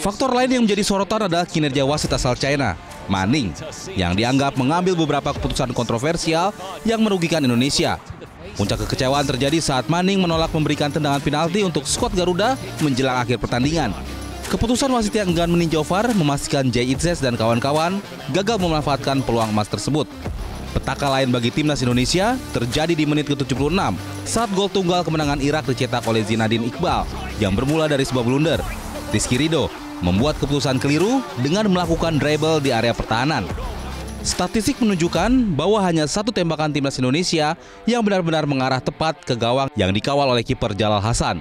Faktor lain yang menjadi sorotan adalah kinerja wasit asal China, Ma Ning, yang dianggap mengambil beberapa keputusan kontroversial yang merugikan Indonesia. Puncak kekecewaan terjadi saat Ma Ning menolak memberikan tendangan penalti untuk skuad Garuda menjelang akhir pertandingan. Keputusan wasit yang enggan meninjau VAR memastikan Jay Itzes dan kawan-kawan gagal memanfaatkan peluang emas tersebut. Petaka lain bagi timnas Indonesia terjadi di menit ke-76 saat gol tunggal kemenangan Irak dicetak oleh Zinedine Iqbal yang bermula dari sebuah blunder. Rizky Ridho membuat keputusan keliru dengan melakukan dribble di area pertahanan. Statistik menunjukkan bahwa hanya satu tembakan timnas Indonesia yang benar-benar mengarah tepat ke gawang yang dikawal oleh kiper Jalal Hasan.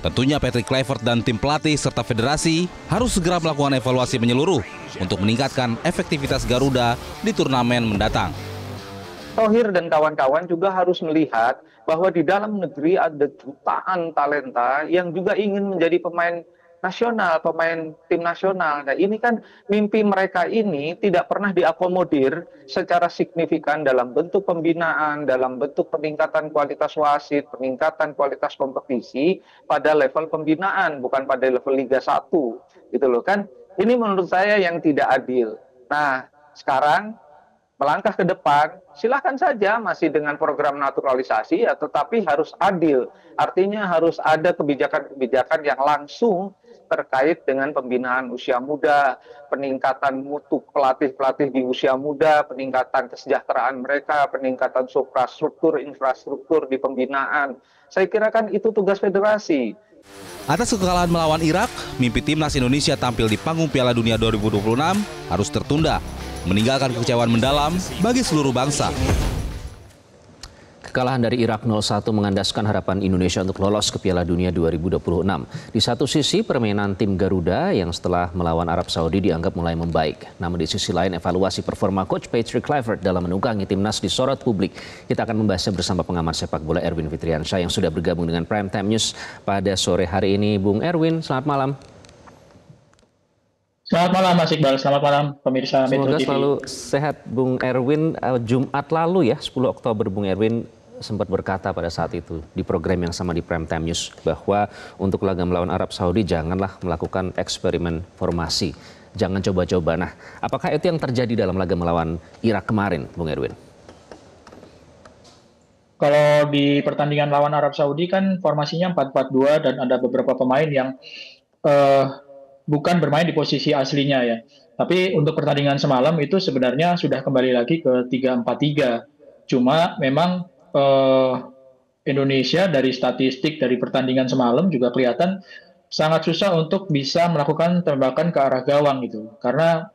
Tentunya Patrick Kluivert dan tim pelatih serta federasi harus segera melakukan evaluasi menyeluruh untuk meningkatkan efektivitas Garuda di turnamen mendatang. Thohir dan kawan-kawan juga harus melihat bahwa di dalam negeri ada jutaan talenta yang juga ingin menjadi pemain nasional, pemain tim nasional. Nah, ini kan mimpi mereka ini tidak pernah diakomodir secara signifikan dalam bentuk pembinaan, dalam bentuk peningkatan kualitas wasit, peningkatan kualitas kompetisi pada level pembinaan, bukan pada level Liga 1. Gitu loh kan. Ini menurut saya yang tidak adil. Nah, sekarang melangkah ke depan, silahkan saja masih dengan program naturalisasi, ya, tetapi harus adil. Artinya harus ada kebijakan-kebijakan yang langsung terkait dengan pembinaan usia muda, peningkatan mutu pelatih-pelatih di usia muda, peningkatan kesejahteraan mereka, peningkatan infrastruktur di pembinaan. Saya kira kan itu tugas federasi. Atas kekalahan melawan Irak, mimpi timnas Indonesia tampil di panggung Piala Dunia 2026 harus tertunda, meninggalkan kekecewaan mendalam bagi seluruh bangsa. Kekalahan dari Irak 0-1 mengandaskan harapan Indonesia untuk lolos ke Piala Dunia 2026. Di satu sisi, permainan tim Garuda yang setelah melawan Arab Saudi dianggap mulai membaik. Namun di sisi lain, evaluasi performa Coach Patrick Kluivert dalam menunggangi timnas disorot publik. Kita akan membahasnya bersama pengamat sepak bola Erwin Fitriansyah yang sudah bergabung dengan Prime Time News pada sore hari ini. Bung Erwin, selamat malam. Selamat malam Mas Iqbal, selamat malam pemirsa Metro Semoga TV. selalu sehat Bung Erwin. Jumat lalu ya, 10 Oktober Bung Erwin sempat berkata pada saat itu di program yang sama di Prime Time News bahwa untuk laga melawan Arab Saudi janganlah melakukan eksperimen formasi, jangan coba-coba. Nah, apakah itu yang terjadi dalam laga melawan Irak kemarin, Bung Erwin? Kalau di pertandingan lawan Arab Saudi kan formasinya 4-4-2 dan ada beberapa pemain yang bukan bermain di posisi aslinya ya. Tapi untuk pertandingan semalam itu sebenarnya sudah kembali lagi ke 3-4-3. Cuma memang Indonesia dari statistik dari pertandingan semalam juga kelihatan sangat susah untuk bisa melakukan tembakan ke arah gawang gitu. Karena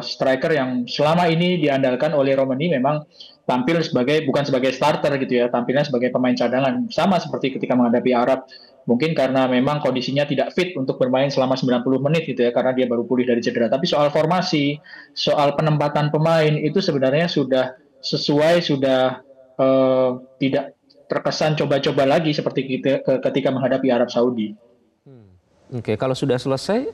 striker yang selama ini diandalkan oleh Romani memang tampil bukan sebagai starter gitu ya, tampilnya sebagai pemain cadangan. Sama seperti ketika menghadapi Arab. Mungkin karena memang kondisinya tidak fit untuk bermain selama 90 menit gitu ya, karena dia baru pulih dari cedera. Tapi soal formasi, soal penempatan pemain itu sebenarnya sudah sesuai, sudah tidak terkesan coba-coba lagi seperti ketika menghadapi Arab Saudi. Oke, kalau sudah selesai,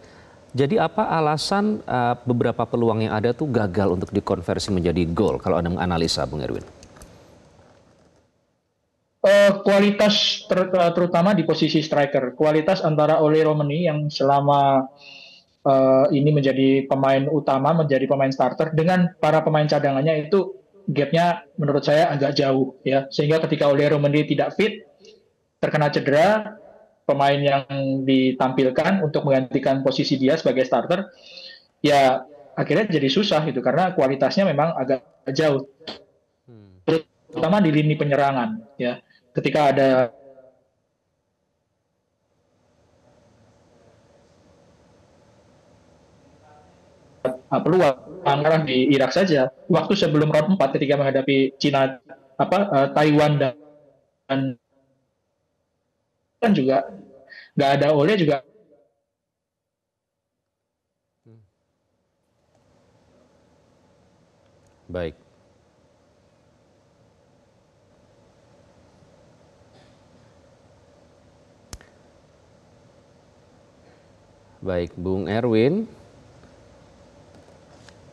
jadi apa alasan beberapa peluang yang ada tuh gagal untuk dikonversi menjadi gol kalau Anda menganalisa, Bung Erwin? Kualitas terutama di posisi striker, kualitas antara Ole Romani yang selama ini menjadi pemain utama, menjadi pemain starter dengan para pemain cadangannya itu gapnya menurut saya agak jauh ya, sehingga ketika Ole Romani tidak fit, terkena cedera, pemain yang ditampilkan untuk menggantikan posisi dia sebagai starter ya akhirnya jadi susah gitu karena kualitasnya memang agak jauh, terutama di lini penyerangan ya. Ketika ada peluang arah di Irak saja, waktu sebelum round 4 ketika menghadapi Cina, Taiwan dan kan juga nggak ada Ole juga. Baik. Baik, Bung Erwin.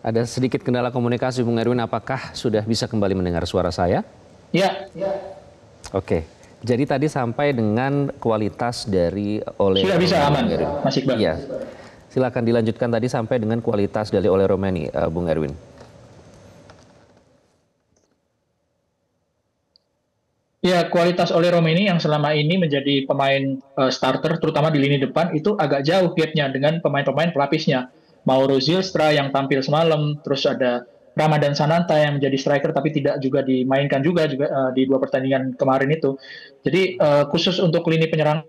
Ada sedikit kendala komunikasi, Bung Erwin. Apakah sudah bisa kembali mendengar suara saya? Ya. Oke. Jadi tadi sampai dengan kualitas dari Ole. Sudah bisa aman, Mas Iqbal. Iya. Silakan dilanjutkan tadi sampai dengan kualitas dari Ole Romeni, Bung Erwin. Ya, kualitas Ole Romeni yang selama ini menjadi pemain starter, terutama di lini depan, itu agak jauh gap-nya dengan pemain-pemain pelapisnya. Mauro Zylstra yang tampil semalam, terus ada Ramadan Sananta yang menjadi striker tapi tidak juga dimainkan juga di 2 pertandingan kemarin itu. Jadi khusus untuk lini penyerangan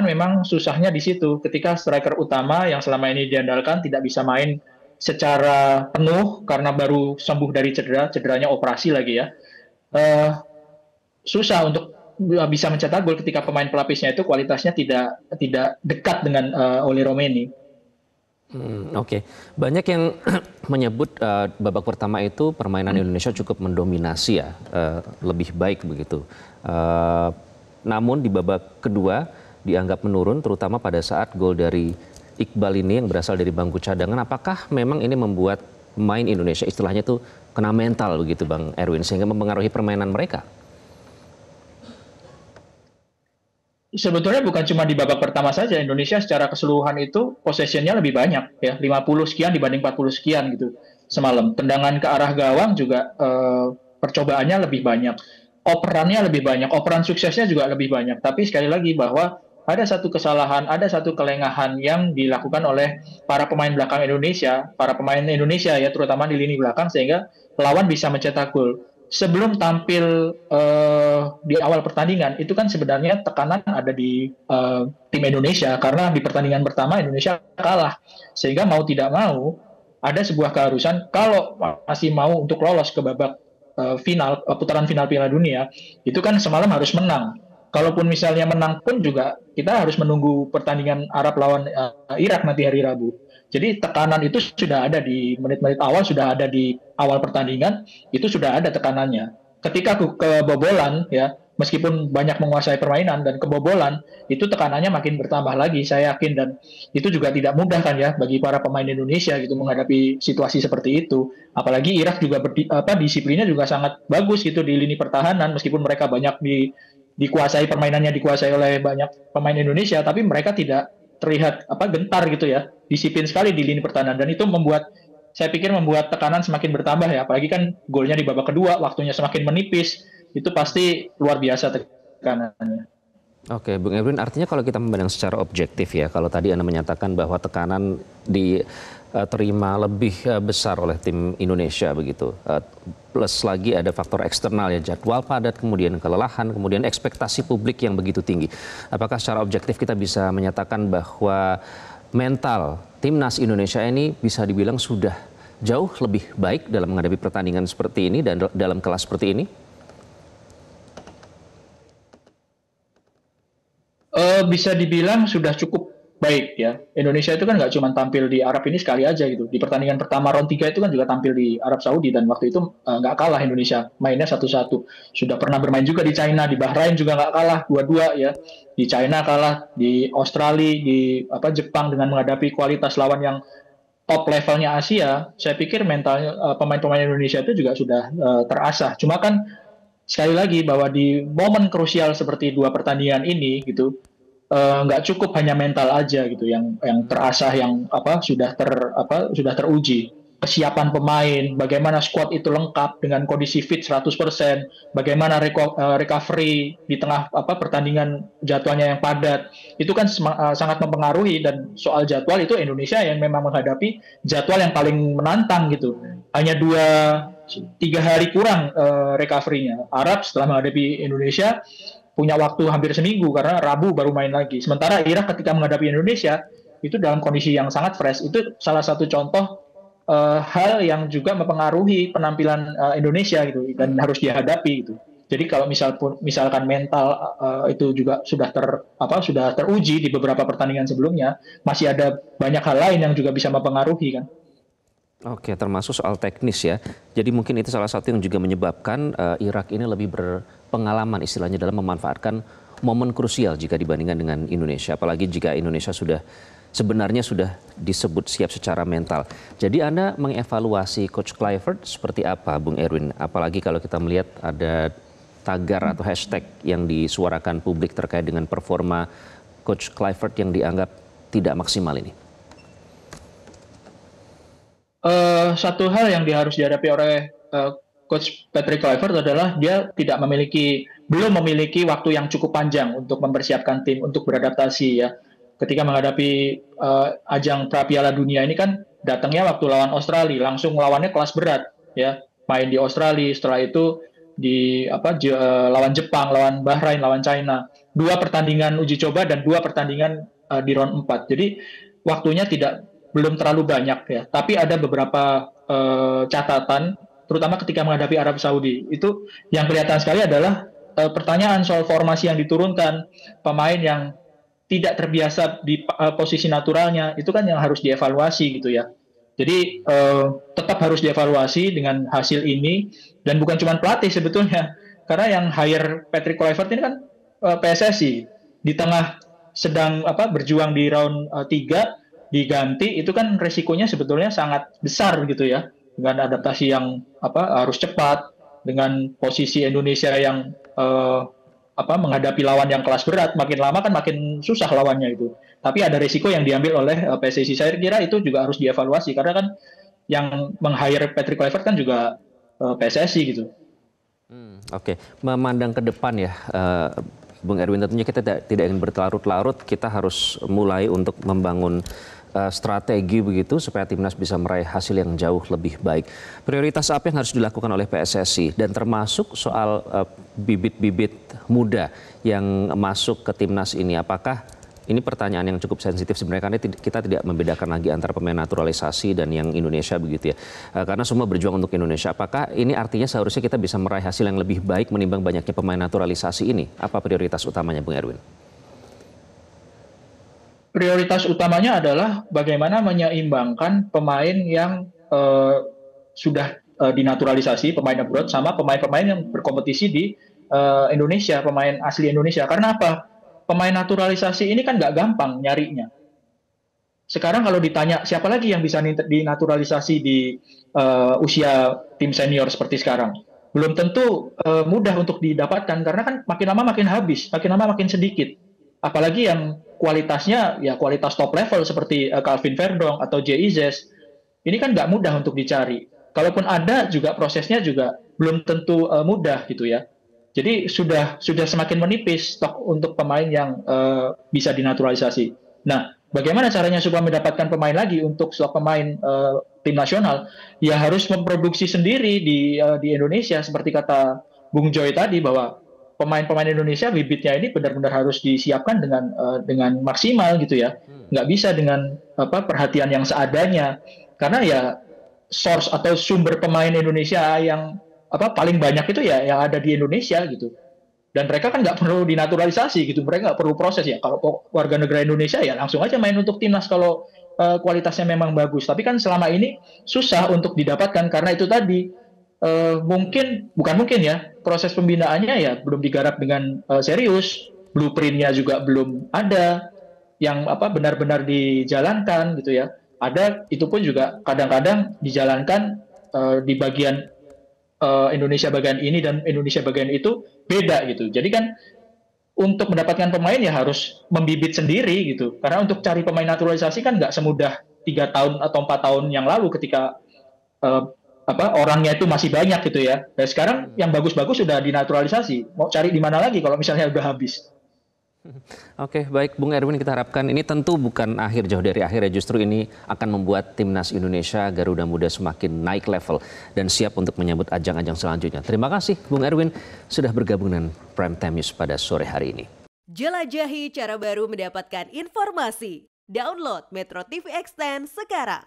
memang susahnya di situ. Ketika striker utama yang selama ini diandalkan tidak bisa main secara penuh karena baru sembuh dari cederanya operasi lagi ya. Eh, Susah untuk bisa mencetak gol ketika pemain pelapisnya itu kualitasnya tidak dekat dengan Ole Romeni. Oke. Banyak yang menyebut babak pertama itu permainan Indonesia cukup mendominasi ya, lebih baik begitu. Namun di babak kedua dianggap menurun, terutama pada saat gol dari Iqbal ini yang berasal dari bangku cadangan. Apakah memang ini membuat pemain Indonesia istilahnya itu kena mental begitu Bang Erwin, sehingga mempengaruhi permainan mereka? Sebetulnya bukan cuma di babak pertama saja, Indonesia secara keseluruhan itu possession-nya lebih banyak ya, 50 sekian dibanding 40 sekian gitu semalam. Tendangan ke arah gawang juga percobaannya lebih banyak. Operannya lebih banyak, operan suksesnya juga lebih banyak. Tapi sekali lagi bahwa ada satu kesalahan, ada satu kelengahan yang dilakukan oleh para pemain belakang Indonesia, para pemain Indonesia ya, terutama di lini belakang, sehingga lawan bisa mencetak gol. Sebelum tampil di awal pertandingan, itu kan sebenarnya tekanan ada di tim Indonesia, karena di pertandingan pertama Indonesia kalah. Sehingga mau tidak mau, ada sebuah keharusan, kalau masih mau untuk lolos ke babak final, putaran final Piala Dunia, itu kan semalam harus menang. Kalaupun misalnya menang pun juga kita harus menunggu pertandingan Arab lawan Irak nanti hari Rabu. Jadi tekanan itu sudah ada di menit-menit awal, sudah ada di awal pertandingan, itu sudah ada tekanannya. Ketika kebobolan, ya, meskipun banyak menguasai permainan dan kebobolan, itu tekanannya makin bertambah lagi, saya yakin. Dan itu juga tidak mudah kan ya bagi para pemain Indonesia gitu menghadapi situasi seperti itu. Apalagi Irak juga disiplinnya juga sangat bagus gitu di lini pertahanan, meskipun mereka banyak dikuasai permainannya dikuasai oleh banyak pemain Indonesia, tapi mereka tidak terlihat gentar gitu ya, disiplin sekali di lini pertahanan, dan itu saya pikir membuat tekanan semakin bertambah ya, apalagi kan golnya di babak kedua, waktunya semakin menipis, itu pasti luar biasa tekanannya. Oke, Bung Erwin, artinya kalau kita memandang secara objektif ya, kalau tadi Anda menyatakan bahwa tekanan diterima lebih besar oleh tim Indonesia begitu, plus lagi ada faktor eksternal ya, jadwal padat, kemudian kelelahan, kemudian ekspektasi publik yang begitu tinggi. Apakah secara objektif kita bisa menyatakan bahwa mental timnas Indonesia ini bisa dibilang sudah jauh lebih baik dalam menghadapi pertandingan seperti ini dan dalam kelas seperti ini? Bisa dibilang sudah cukup baik ya. Indonesia itu kan nggak cuma tampil di Arab ini sekali aja gitu. Di pertandingan pertama round 3 itu kan juga tampil di Arab Saudi, dan waktu itu nggak kalah Indonesia, mainnya 1-1. Sudah pernah bermain juga di China, di Bahrain juga nggak kalah 2-2 ya. Di China kalah, di Australia, di Jepang, dengan menghadapi kualitas lawan yang top levelnya Asia. Saya pikir mentalnya pemain-pemain Indonesia itu juga sudah terasah. Cuma kan sekali lagi bahwa di momen krusial seperti 2 pertandingan ini gitu, nggak cukup hanya mental aja gitu yang terasah, yang sudah teruji. Kesiapan pemain, bagaimana skuad itu lengkap dengan kondisi fit 100%, bagaimana recovery di tengah pertandingan jadwalnya yang padat, itu kan sangat mempengaruhi. Dan soal jadwal itu Indonesia yang memang menghadapi jadwal yang paling menantang gitu. Hanya 2-3 hari kurang recovery-nya. Arab setelah menghadapi Indonesia punya waktu hampir seminggu karena Rabu baru main lagi. Sementara Irak ketika menghadapi Indonesia itu dalam kondisi yang sangat fresh. Itu salah satu contoh hal yang juga mempengaruhi penampilan Indonesia gitu, dan harus dihadapi gitu. Jadi kalau misalkan mental itu juga sudah teruji di beberapa pertandingan sebelumnya, masih ada banyak hal lain yang juga bisa mempengaruhi kan. Oke, termasuk soal teknis ya. Jadi mungkin itu salah satu yang juga menyebabkan Irak ini lebih berpengalaman istilahnya dalam memanfaatkan momen krusial jika dibandingkan dengan Indonesia. Apalagi jika Indonesia sebenarnya sudah disebut siap secara mental. Jadi Anda mengevaluasi Coach Kluivert seperti apa, Bung Erwin? Apalagi kalau kita melihat ada tagar atau hashtag yang disuarakan publik terkait dengan performa Coach Kluivert yang dianggap tidak maksimal ini. Satu hal yang harus dihadapi oleh Coach Patrick Kluivert adalah dia belum memiliki waktu yang cukup panjang untuk mempersiapkan tim untuk beradaptasi ya. Ketika menghadapi ajang pra Piala Dunia ini kan datangnya waktu lawan Australia, langsung lawannya kelas berat ya. Main di Australia, setelah itu lawan Jepang, lawan Bahrain, lawan China. 2 pertandingan uji coba dan 2 pertandingan di round 4. Jadi waktunya belum terlalu banyak ya. Tapi ada beberapa catatan, terutama ketika menghadapi Arab Saudi. Itu yang kelihatan sekali adalah pertanyaan soal formasi yang diturunkan, pemain yang tidak terbiasa di posisi naturalnya, itu kan yang harus dievaluasi gitu ya. Jadi tetap harus dievaluasi dengan hasil ini, dan bukan cuma pelatih sebetulnya, karena yang hire Patrick Kluivert ini kan PSSI, di tengah sedang berjuang di round 3 diganti, itu kan resikonya sebetulnya sangat besar gitu ya, dengan adaptasi yang harus cepat, dengan posisi Indonesia yang menghadapi lawan yang kelas berat, makin lama kan makin susah lawannya itu. Tapi ada risiko yang diambil oleh PSSI. Saya kira itu juga harus dievaluasi, karena kan yang meng-hire Patrick Kluivert kan juga PSSI gitu. Oke. Memandang ke depan ya, Bung Erwin, tentunya kita tidak ingin berlarut-larut, kita harus mulai untuk membangun strategi begitu supaya timnas bisa meraih hasil yang jauh lebih baik. Prioritas apa yang harus dilakukan oleh PSSI, dan termasuk soal bibit-bibit muda yang masuk ke timnas ini? Apakah ini pertanyaan yang cukup sensitif sebenarnya, karena kita tidak membedakan lagi antara pemain naturalisasi dan yang Indonesia begitu ya. Karena semua berjuang untuk Indonesia. Apakah ini artinya seharusnya kita bisa meraih hasil yang lebih baik menimbang banyaknya pemain naturalisasi ini? Apa prioritas utamanya, Bung Erwin? Prioritas utamanya adalah bagaimana menyeimbangkan pemain yang sudah dinaturalisasi, pemain abroad, sama pemain-pemain yang berkompetisi di Indonesia, pemain asli Indonesia. Karena apa? Pemain naturalisasi ini kan nggak gampang nyarinya. Sekarang kalau ditanya siapa lagi yang bisa dinaturalisasi di usia tim senior seperti sekarang, belum tentu mudah untuk didapatkan, karena kan makin lama makin habis, makin lama makin sedikit. Apalagi yang kualitasnya ya kualitas top level seperti Calvin Verdong atau J.I.Z. Ini kan nggak mudah untuk dicari. Kalaupun ada juga prosesnya juga belum tentu mudah gitu ya. Jadi sudah semakin menipis stok untuk pemain yang bisa dinaturalisasi. Nah, bagaimana caranya supaya mendapatkan pemain lagi untuk stok pemain tim nasional? Ya harus memproduksi sendiri di Indonesia, seperti kata Bung Joy tadi, bahwa pemain-pemain Indonesia bibitnya ini benar-benar harus disiapkan dengan maksimal gitu ya. Nggak bisa dengan perhatian yang seadanya, karena ya source atau sumber pemain Indonesia yang paling banyak itu ya yang ada di Indonesia gitu. Dan mereka kan nggak perlu dinaturalisasi gitu, mereka nggak perlu proses ya. Kalau warga negara Indonesia ya langsung aja main untuk timnas kalau kualitasnya memang bagus. Tapi kan selama ini susah untuk didapatkan, karena itu tadi bukan mungkin ya, proses pembinaannya ya belum digarap dengan serius, blueprint-nya juga belum ada yang benar-benar dijalankan gitu ya. Ada, itu pun juga kadang-kadang dijalankan di bagian Indonesia bagian ini dan Indonesia bagian itu beda gitu. Jadi kan untuk mendapatkan pemain ya harus membibit sendiri gitu. Karena untuk cari pemain naturalisasi kan nggak semudah 3 tahun atau 4 tahun yang lalu ketika orangnya itu masih banyak gitu ya. Dan sekarang yang bagus-bagus sudah dinaturalisasi. Mau cari di mana lagi kalau misalnya udah habis? Oke, baik Bung Erwin, kita harapkan ini tentu bukan akhir, jauh dari akhir ya. Justru ini akan membuat timnas Indonesia Garuda Muda semakin naik level dan siap untuk menyambut ajang-ajang selanjutnya. Terima kasih Bung Erwin sudah bergabung dengan Prime Time News pada sore hari ini. Jelajahi cara baru mendapatkan informasi. Download Metro TV Extend sekarang.